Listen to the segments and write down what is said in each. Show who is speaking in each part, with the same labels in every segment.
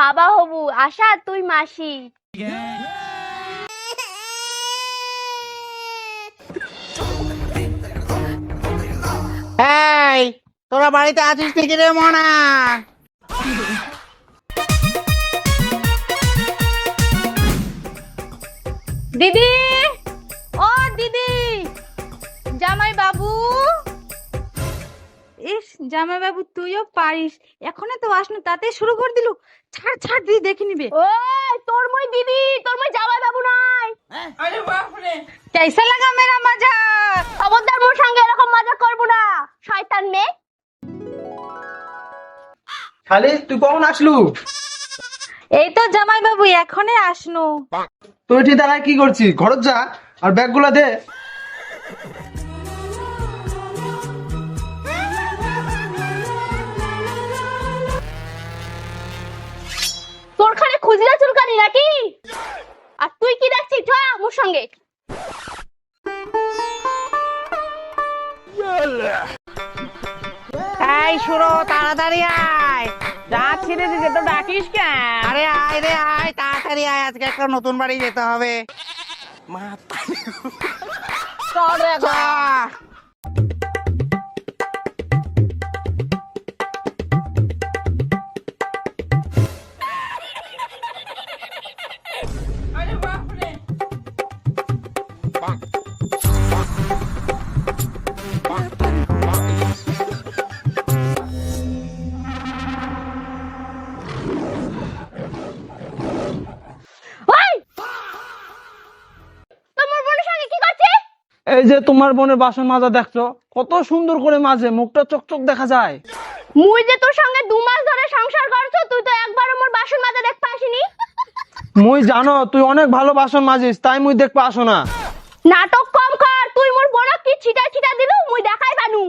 Speaker 1: বাবা হবু, আশা তুই মাসি।
Speaker 2: এই তোরা বাড়িতে আছিস নাকি রে মনা?
Speaker 1: দিদি, ও দিদি, জামাই বাবু।
Speaker 3: ইস জামাই বাবু তুইও পারিস, এখনো তো আসনু তাতে শুরু করে দিলু। ছাড় ছাড় দিদি দেখে নিবে।
Speaker 1: ওই তোর মই দিদি, তোর মই জামাই বাবু নাই।
Speaker 3: আরে বাপ রে, कैसा लगा मेरा मजा?
Speaker 1: খবরদার মোর সঙ্গে এরকম মজা করবো না, শয়তান মেয়ে।
Speaker 4: খালি তুই কখন আসলু?
Speaker 3: এই তো জামাই বাবু এখনে আসনু।
Speaker 4: তুই ঠিক দাঁড়ায় কি করছিস? ঘরত যা আর ব্যাগ গুলা দে।
Speaker 1: তোর খানে খুঁজলা চুলকানি নাকি? আর তুই কি দেখছিস? চ মোর সঙ্গে।
Speaker 2: এই সুরো তাড়াতাড়ি আয়। যা ছেড়ে দিতে তো ডাকিস কেন? আরে আয় রে আয়, তাড়াতাড়ি আয়, আজকে একটা নতুন বাড়ি যেতে হবে। চল রে যা।
Speaker 1: ওই তোমার বোনের সঙ্গে কি করছিস?
Speaker 4: এই যে তোমার বোনের বাসন মাজা দেখছো, কত সুন্দর করে মাজে, মুখটা চকচক দেখা যায়।
Speaker 1: মুই যে তোর সঙ্গে 2 মাস ধরে সংসার করছো, তুই তো একবারও মোর বাসন মাজা দেখতে আসিনি।
Speaker 4: মুই জানো তুই অনেক ভালো বাসন মাজিস, তাই মুই দেখতে আসো না।
Speaker 1: নাটক কম কর, তুই মোর বোনক কি ছিটা ছিটা দিলু মুই দেখাই বানু।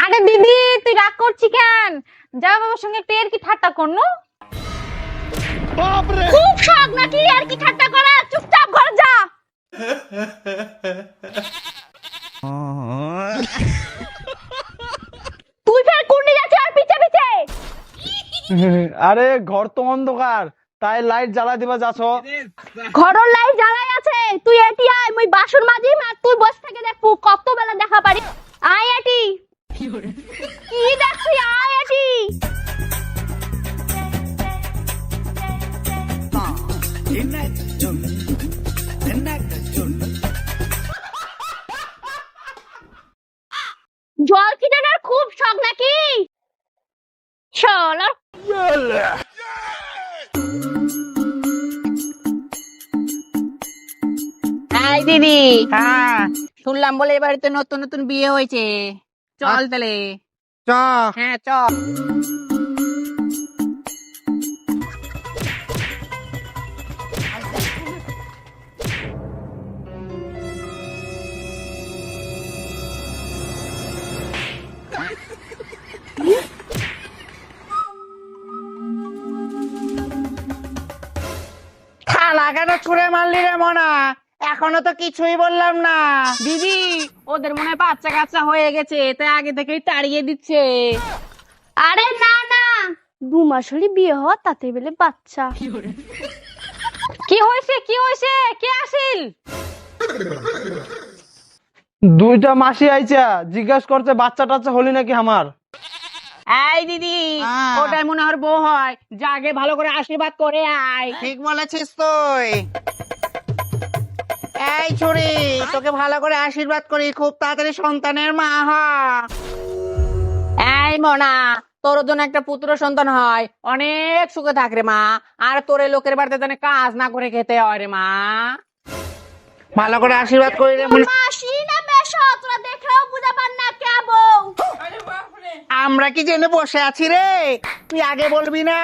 Speaker 3: আরে দিদি তুই রাগ করছি কেন? জামাই বাবার সঙ্গে একটু এর কি ঠাট্টা করনু।
Speaker 1: খুব শখ নাকি আর কি ঠাট্টা করা? চুপচাপ ঘর যা। তুই ফের কুন্ডি যাচ্ছিস আর পিছে পিছে।
Speaker 4: আরে ঘর তো অন্ধকার, তাই লাইট জ্বালা দিবা যাচ্ছ।
Speaker 1: ঘরের লাইট জ্বালাই আছে, তুই এটি আয়, মুই বাসন মাজিম আর তুই বস থেকে দেখবো কত বেলা দেখা পারি। আয় এটি। কি দেখছি? আয় এটি। জল খিটানোর খুব শখ নাকি? চল।
Speaker 2: এই দিদি, হ্যাঁ শুনলাম বলে এ বাড়িতে নতুন নতুন বিয়ে হয়েছে। চল তাহলে। চ। হ্যাঁ চল। থালা কেন ছুঁড়ে মারলি রে মনা? এখনো তো কিছুই বললাম না। দিদি ওদের মনে হয় বাচ্চা কাচ্চা হয়ে গেছে, তাই আগে থেকেই তাড়িয়ে দিচ্ছে।
Speaker 1: আরে না না, 2 মাস হলি বিয়ে হওয়া, তাতে বেলে বাচ্চা।
Speaker 3: কি হয়েছে কি হয়েছে? কে আসিল?
Speaker 4: দুইটা মাসি আইছা জিজ্ঞাসা করছে বাচ্চা টাচ্চা হলি নাকি আমার।
Speaker 2: এই দিদি, ওটাই মনে হয় বউ হয়, যাকে ভালো করে আশীর্বাদ করে আয়। ঠিক বলেছিস তুই। এই ছুরি, তোকে ভালো করে আশীর্বাদ করি, খুব তাড়াতাড়ি সন্তানের মা হ। এই মনা, তোর জন্য একটা পুত্র সন্তান হয়, অনেক সুখে থাক রে মা। আর তোর এই লোকের বাড়িতে যেন কাজ না করে খেতে হয় রে মা। ভালো করে আশীর্বাদ করি রে মনা।
Speaker 1: মাসি না বেশো, তোরা দেখলেও বুঝা পান না কে বউ।
Speaker 2: আমরা কি জেনে বসে আছি রে? তুই আগে বলবি না?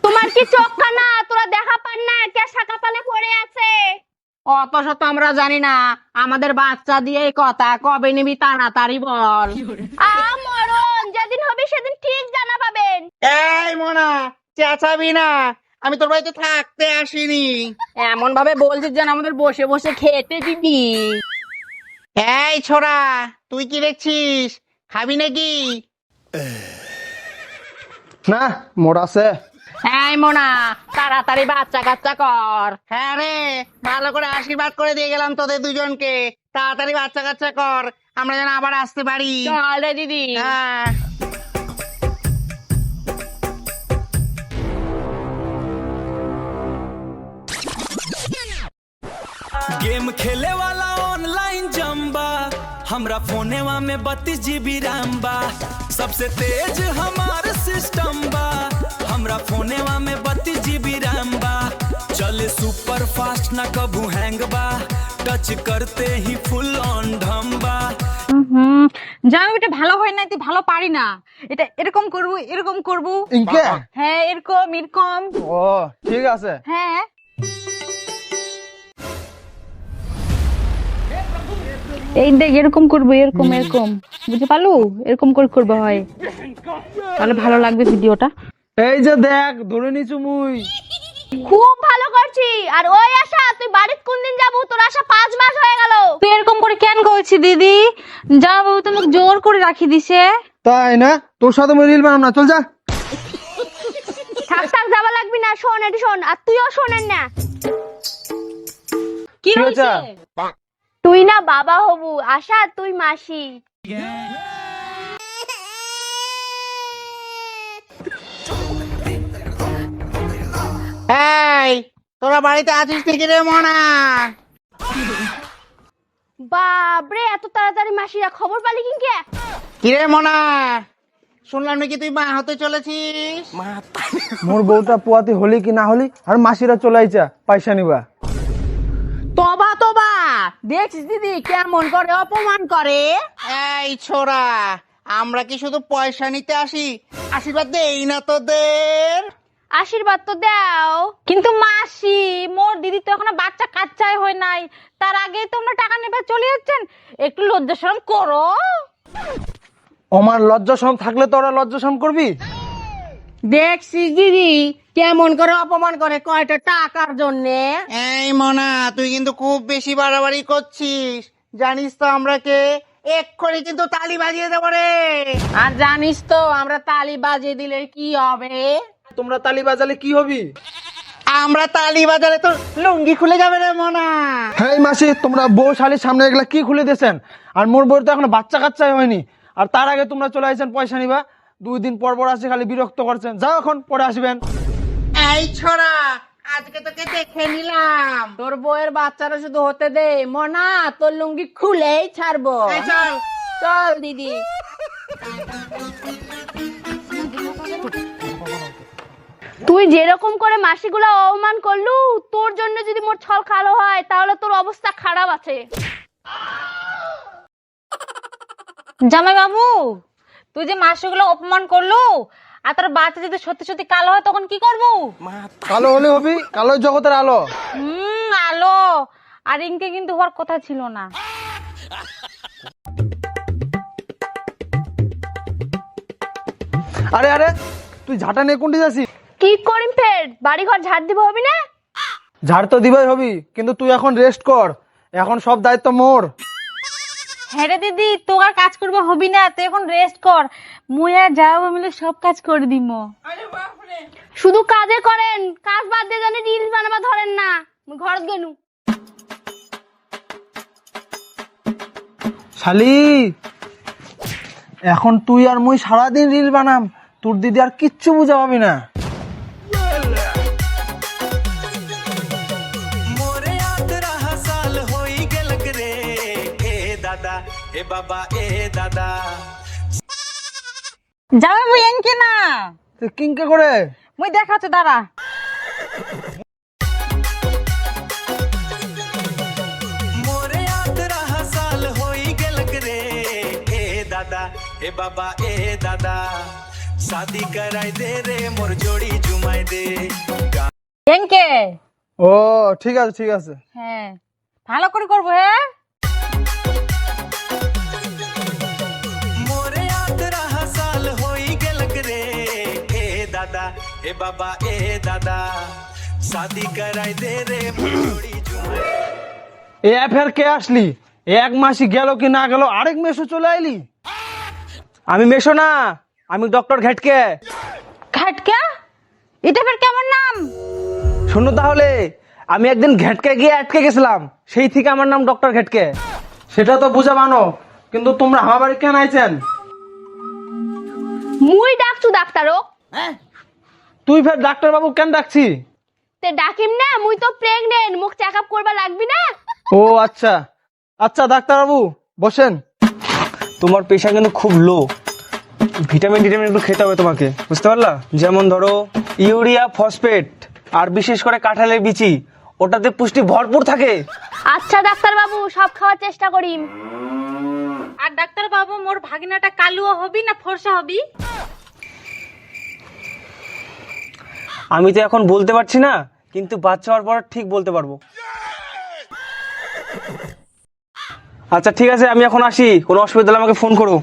Speaker 1: তোমার কি চোখ কানা? তোরা দেখা পান না কে শাখা পালে পড়ে আছে?
Speaker 2: অত শত আমরা জানি না, আমাদের বাচ্চা দিয়ে কথা, কবে নিবি তাড়াতাড়ি বল।
Speaker 1: মরণ যেদিন হবে সেদিন ঠিক জানা পাবেন।
Speaker 2: এই মনা, চেঁচাবি না, আমি তোর বাড়িতে থাকতে আসিনি। এমন ভাবে বলছিস যেন আমাদের বসে বসে খেতে দিবি। এই ছোড়া, তুই কি দেখছিস? খাবি নাকি?
Speaker 4: না মোর আছে।
Speaker 2: এই মোনা, তাড়াতাড়ি বাচ্চা কাচ্চা কর। হ্যাঁ রে, ভালো করে আশীর্বাদ করে দিয়ে গেলাম তোদের দুজনকে। তাড়াতাড়ি বাচ্চা কাচ্চা কর, আমরা যেন আবার আসতে পারি। চল রে দিদি। হ্যাঁ।
Speaker 5: गेम खेले वाला ऑनलाइन जम्बा, हमरा फोनेवा में 32 GB रैम बा, सबसे तेज हमार सिस्टम बा, हमरा फोनेवा में 32 GB रैम बा, चले सुपर फास्ट ना कबू हैंग बा, टच करते ही फुल ऑन ढम्बा।
Speaker 3: জানো এটা ভালো হয় না, তুই ভালো পারি না। এটা এরকম করবো, এরকম করবো।
Speaker 4: ইনকে?
Speaker 3: হ্যাঁ, এরকম এরকম।
Speaker 4: ও ঠিক আছে।
Speaker 3: হ্যাঁ, এই দেখ এরকম করবো, এরকম এরকম, বুঝতে পারলু? এরকম করে করবো হয়, তাহলে ভালো লাগবে ভিডিওটা।
Speaker 4: এই যে দেখ ধরে নিচু মুই।
Speaker 1: খুব ভালো করছি। আর ওই আশা, তুই বাড়িতে কোন দিন যাবো? তোর আশা 5 মাস হয়ে গেল।
Speaker 3: তুই এরকম করে কেন করছি দিদি? যা বাবু তোমাকে জোর করে রাখি দিছে।
Speaker 4: তাই না? তোর সাথে মই রিল বানাম না, চল যা।
Speaker 1: থাক থাক, যাওয়া লাগবি না। শোন এটি শোন, আর তুইও শোনেন না।
Speaker 3: কি
Speaker 4: হয়েছে?
Speaker 3: হয়েছে?
Speaker 1: তুই না বাবা হবু, আশা তুই মাসি।
Speaker 2: এই, তোরা বাড়িতে আছিস নাকি রে মোনা?
Speaker 1: বাপরে, এত তাড়াতাড়ি মাসিরা খবর পালি কিনকে?
Speaker 2: কিরে মোনা, শুনলাম নাকি তুই মা হতে চলেছিস?
Speaker 4: মোর বউটা পুয়াতি হলি কি না হলি, আর মাসিরা চলে আইছা পয়সা নিবা।
Speaker 2: তোবা তোবা, দেখছিস দিদি কেমন করে অপমান করে। এই ছোড়া, আমরা কি শুধু পয়সা নিতে আসি, আশীর্বাদ দেই না তোদের?
Speaker 1: আশীর্বাদ তো দাও।
Speaker 3: কিন্তু মাসি, মোর দিদি তো এখনো বাচ্চা কাচ্চাই হয় নাই, তার আগে তোমরা টাকা নেবে চলে যাচ্ছেন, একটু লজ্জা শরম করো।
Speaker 4: আমার লজ্জা শরম থাকলে তোরা লজ্জা শরম করবি?
Speaker 2: দেখছিস দিদি কেমন করে অপমান করে কয়টা টাকার জন্যে। এই মোনা, তুই কিন্তু খুব বেশি বাড়াবাড়ি করছিস। জানিস তো আমরা কে? এক্ষুনি কিন্তু তালি বাজিয়ে দেবো রে। আর জানিস তো আমরা তালি বাজিয়ে দিলে কি হবে?
Speaker 4: তোমরা তালি বাজালে কি হবি?
Speaker 2: আমরা তালি বাজালে তো লুঙ্গি খুলে যাবে রে মোনা।
Speaker 4: হেই মাসি, তোমরা বউ শালির সামনে এগুলা কি খুলে দিয়েছেন? আর মোর বউর তো এখনো বাচ্চা কাচ্চাই হয়নি, আর তার আগে তোমরা চলে আসছেন পয়সা নিবা। 2 দিন পর পর আসে, খালি বিরক্ত করছেন। যাও এখন, পরে আসবেন।
Speaker 2: এই ছোড়া, আজকে তোকে দেখে নিলাম, তোর বউয়ের বাচ্চারা শুধু হতে দে, মোনা তোর লুঙ্গি খুলেই ছাড়বো। চল চল দিদি।
Speaker 1: তুই যেরকম করে মাসিগুলা অপমান করলু, তোর জন্য যদি মোর ছল কালো হয়, তাহলে তোর অবস্থা খারাপ আছে।
Speaker 3: জামাই বাবু, তুই যে মাসিগুলো অপমান করলু, আর তোর বাচ্চা যদি সত্যি সত্যি কালো হয় তখন কি করবো?
Speaker 4: কালো হলে হবি, কালো জগতের আলো।
Speaker 3: আলো। আর ইনকে কিন্তু হওয়ার কথা ছিল না।
Speaker 4: আরে আরে, তুই ঝাঁটা নিয়ে কোনটি যাচ্ছিস?
Speaker 1: কি করিম ফের? বাড়ি ঘর ঝাড় দিব হবি না?
Speaker 4: ঝাড় তো দিবাই হবি, কিন্তু তুই এখন রেস্ট কর, এখন সব দায়িত্ব মোর।
Speaker 3: হ্যাঁ রে দিদি, তোর আর কাজ করবো হবি না, তুই এখন রেস্ট কর, মুই আর যাবো মিলে সব কাজ করে দিমো।
Speaker 1: শুধু কাজে করেন, কাজ বাদ দিয়ে জানি রিলস বানাবা ধরেন না। মুই ঘরত গেলু।
Speaker 4: শালি, এখন তুই আর মুই সারাদিন রিল বানাম, তোর দিদি আর কিচ্ছু বুঝা পাবি না।
Speaker 5: मोरे याद रहा साल होई गेलक रे, ए दादा ए बाबा ए दादा।
Speaker 3: যাবে মুই এনকে না,
Speaker 4: তুই কিংকে করে?
Speaker 3: মুই দেখাচ্ছি দাঁড়া।
Speaker 5: मोरे याद रहा साल होई गेलक रे, ए दादा ए बाबा ए दादा, शादी कराई दे रे मोर जोड़ी जुमाई दे।
Speaker 3: এনকে?
Speaker 4: ও ঠিক আছে ঠিক আছে।
Speaker 3: হ্যাঁ, ভালো করে করবো। হ্যাঁ,
Speaker 5: मोरे याद रहा साल होई गेलक रे, ए दादा ए बाबा ए दादा, शादी कराई दे रे मोर जोड़ी जुमाई।
Speaker 4: এ ফের কে আসলি? এক মাসই গেল কি না গেল, আরেক মেশো চলে আইলি। আমি মেশো না, আমি ডক্টর ঘেটকে।
Speaker 3: ঘাটকা, এটা ফের কেমন নাম?
Speaker 4: শোনো তাহলে, আমি একদিন ঘেটকে গিয়ে আটকে গেছিলাম, সেই থেকে আমার নাম ডক্টর ঘেটকে। সেটা তো বুঝা মানো, কিন্তু তোমরা আমার বাড়ি কেন আইছেন?
Speaker 1: মুই ডাকছু ডাক্তারও।
Speaker 4: তুই ফের ডাক্তার বাবু কেন ডাকছি?
Speaker 1: তে ডাকিম না, মুই তো প্রেগনেন্ট, মুখ চেক আপ করবা লাগবি না?
Speaker 4: ও আচ্ছা আচ্ছা, ডাক্তার বাবু বসেন। তোমার প্রেশার কিন্তু খুব লো, ভিটামিন একটু খেতে হবে তোমাকে, বুঝতে পারলা? যেমন ধরো ইউরিয়া, ফসফেট, আর বিশেষ করে কাঁঠালের বিচি, ওটাতে পুষ্টি ভরপুর থাকে।
Speaker 1: আচ্ছা ডাক্তার বাবু, সব খাওয়ার চেষ্টা করিম।
Speaker 3: আর ডাক্তার বাবু, মোর ভাগিনাটা কালুও হবি না ফর্সা হবি?
Speaker 4: আমি তো এখন বলতে পারছি না, কিন্তু বাচ্চা হওয়ার পর ঠিক বলতে পারবো। আচ্ছা ঠিক আছে, আমি এখন আসি, কোনো অসুবিধা হলে আমাকে ফোন করো।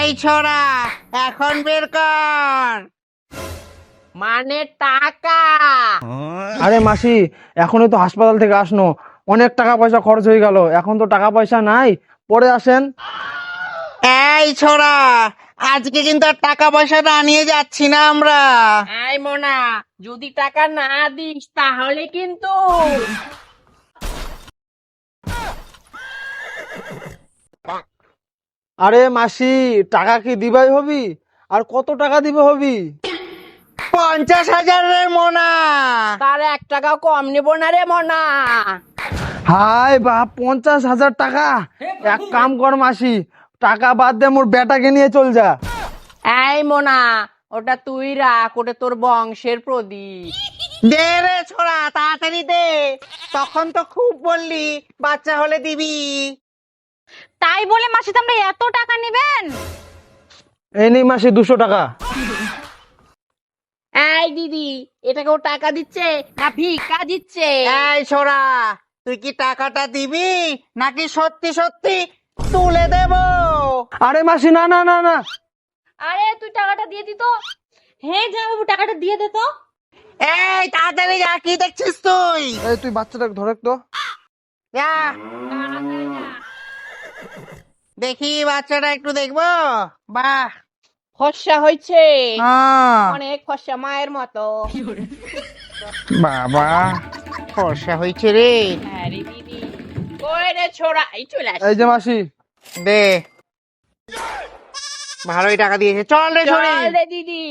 Speaker 2: এই ছোড়া, এখন বের কর মানে টাকা।
Speaker 4: আরে মাসি, এখনই তো হাসপাতাল থেকে আসনো, অনেক টাকা পয়সা খরচ হয়ে গেল, এখন তো টাকা পয়সা নাই, পরে আসেন।
Speaker 2: এই ছোড়া, আজকে কিন্তু আর টাকা পয়সাটা নিয়ে যাচ্ছি না আমরা।
Speaker 6: এই মোনা, যদি টাকা না দিস তাহলে কিন্তু
Speaker 4: আরে মাসি, টাকা কি দিবাই হবি? আর কত টাকা দিবে হবি?
Speaker 2: 50,000 মোনা।
Speaker 6: তার 1 টাকাও কম নেব না রে মোনা।
Speaker 4: হাই বাপ, 50,000 টাকা! এক কাম কর মাসি, টাকা বাদ দে, মোর বেটাকে নিয়ে চল যা।
Speaker 6: এই মোনা, ওটা তুই রাখ, ওটা তোর বংশের প্রদীপ।
Speaker 2: দে রে ছোড়া, তাড়াতাড়ি দে, তখন তো খুব বললি বাচ্চা হলে দিবি।
Speaker 3: তাই বলে মাসি তোমরা এত টাকা নেবেন?
Speaker 4: এই নেই মাসি 200 টাকা।
Speaker 6: এই দিদি, এটাকেও টাকা দিচ্ছে না ভিক্ষা দিচ্ছে?
Speaker 2: এই ছোড়া, তুই কি টাকাটা দিবি নাকি সত্যি সত্যি তুলে দেব?
Speaker 4: আরে মাসি, না না না না।
Speaker 3: আরে তুই টাকাটা দিয়ে দিত। হ্যাঁ জামাইবাবু, টাকাটা দিয়ে দে তো।
Speaker 2: এই তাড়াতাড়ি যা, কি দেখছিস তুই?
Speaker 4: এই তুই বাচ্চাটাকে ধরে তো।
Speaker 2: যা, দেখি বাচ্চাটা একটু দেখবো। বাহ,
Speaker 6: ফর্সা হয়েছে,
Speaker 2: হ্যাঁ,
Speaker 6: অনেক ফর্সা, মায়ের মতো।
Speaker 2: বাবা ফর্সা হয়েছে রে।
Speaker 6: আরে দিদি, কই রে ছোড়া, এই চলে আস।
Speaker 4: এই যে মাসি,
Speaker 2: দে, ভালোই টাকা দিয়েছে, চল রে
Speaker 6: চল
Speaker 2: ছড়ি।
Speaker 6: রে দিদি।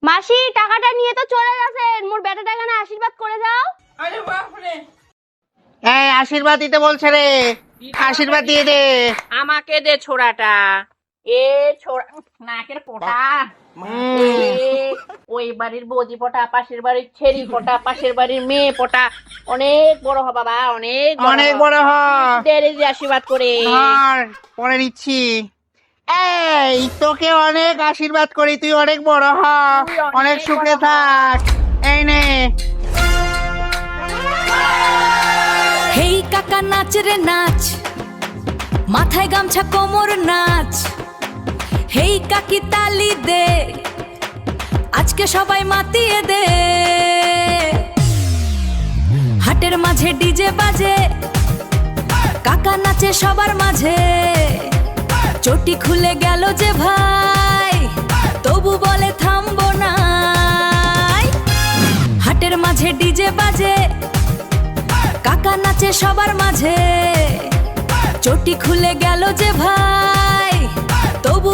Speaker 1: মাসি টাকাটা নিয়ে তো চলে গেছেন, মোর বেটাটা এখানে আশীর্বাদ করে যাও।
Speaker 6: আরে বাপরে,
Speaker 2: এই আশীর্বাদ দিতে বলছে রে, আশীর্বাদ দিয়ে দে।
Speaker 6: আমাকে দে ছোড়াটা। এ ছোড়া, নাকের পোটা। এ, ওই বাড়ির বৌদি পোটা, পাশের বাড়ির ছেড়ি পোটা, পাশের বাড়ির মেয়ে পোটা, অনেক বড় হ বাবা, অনেক
Speaker 2: অনেক বড় হ।
Speaker 6: দে রে দিদি, আশীর্বাদ করে।
Speaker 2: ধর, পরে নিচ্ছি। এই তোকে অনেক আশীর্বাদ করি, তুই অনেক বড় হ, অনেক সুখে থাক। এই নে।
Speaker 7: হেই কাকা নাচ রে নাচ, মাথায় গামছা কোমর নাচ। হেই কাকি তালি দে, আজকে সবাই মাতিয়ে দে। হাটের মাঝে ডিজে বাজে, কাকা নাচে সবার মাঝে। চটি খুলে গেল যে ভাই, তবু বলে থামবো না। হাটের মাঝে ডিজে বাজে, কাকা নাচে সবার মাঝে। চটি খুলে গেল যে ভাই, তবু